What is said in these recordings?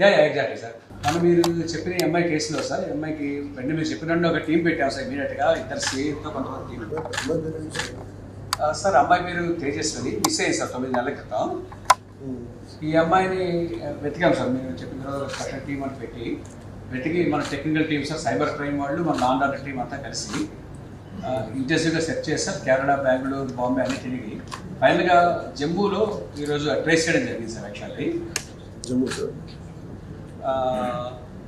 Exactly sir. మనం మీరు చెప్పిన ఎంఐ కేసులో సార్, ఎంఐకి వెంటనే మీరు చెప్పినట్టు ఒక టీం పెట్టాం సార్ ఇమీడియట్గా, ఇద్దరు సిఐతో కొంతమంది టీం. సార్ అమ్మాయి పేరు తేజస్వని, మిస్ అయ్యింది సార్ 9 నెలల క్రితం. ఈ అమ్మాయిని వెతికాం సార్, మీరు చెప్పిన తర్వాత స్పెషల్ టీం అని వెతికి మన technical team sir, cyber crime వాళ్ళు, మన లా అండ్ ఆర్డర్ టీం అంతా కలిసి ఇంటెన్సివ్గా సెర్చ్ చేస్తారు. కేరళ, బెంగళూరు, బాంబే అన్ని తిరిగి ఫైనల్గా జమ్మూలో ఈరోజు ట్రేస్ చేయడం జరిగింది సార్. యాక్చువల్లీ జమ్మూ సార్,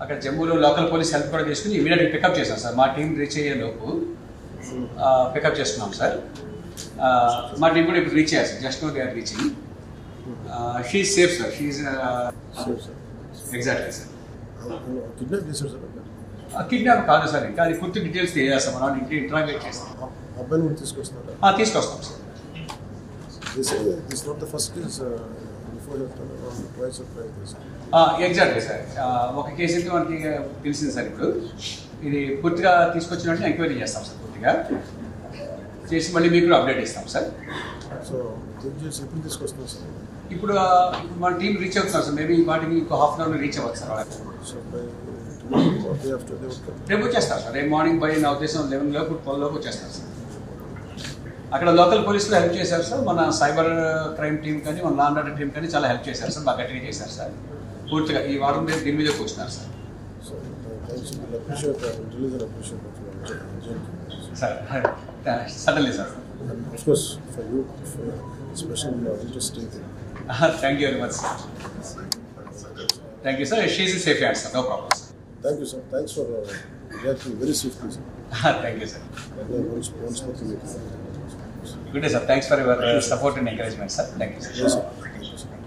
అక్కడ జమ్మూలో లోకల్ పోలీస్ హెల్ప్ కూడా తీసుకుని ఇమీడియట్గా పికప్ చేశాం సార్. మా టీం రీచ్ అయ్యే లోపు పికప్ చేసుకున్నాం సార్. మా టీం కూడా ఇప్పుడు రీచ్ అయ్యారు sir, just know they are reaching. She safe sir, she's exactly sir. Kidnap చేశారు సార్? కిడ్నాప్ కాదు సార్, ఇంకా అది పూర్తి డీటెయిల్స్ తెలియజేస్తాం, మనం ఇంటరాగేట్ చేస్తాం. అబ్బాయిని కూడా తీసుకొస్తారా? తీసుకొస్తాం sir. This not the first case. Before you have done around twice or thrice. Exactly sir. ఒక కేసు అయితే మనకి తెలిసింది సార్. ఇప్పుడు ఇది పూర్తిగా తీసుకొచ్చినట్టు ఎంక్వైరీ చేస్తాం సార్, పూర్తిగా చేసి మళ్ళీ మీకు అప్డేట్ ఇస్తాం సార్. సో ఎప్పుడు తీసుకొస్తాం సార్? ఇప్పుడు మన టీం రీచ్ అవుతున్నాం సార్, మేబీ వాటికి ఇంకో హాఫ్ అన్ అవర్లో రీచ్ అవ్వచ్చు సార్. రేపు వచ్చేస్తారు సార్, రేపు మార్నింగ్ బై నా ఉద్దేశం 11 లోపు 12 లోపు వచ్చేస్తారు సార్. అక్కడ లోకల్ పోలీసులు హెల్ప్ చేశారు సార్, మన సైబర్ క్రైమ్ టీం కానీ మన లా అండ్ ఆర్డర్ టీం కానీ చాలా హెల్ప్ చేశారు సార్, బాగా గట్టిగా చేశారు సార్. పూర్తిగా ఈ వారం దీని మీద కూర్చున్నారు sir. Sir suddenly sir. Thank you very much sir. Thank you sir. She's in safe hands sir, no problem sir. Thank you, sir. Thanks for reacting very swiftly, sir. Thank you, sir. Good day, sir. Thanks for your support and encouragement, sir. Thank you, sir. Yes, sir. Thank you, sir.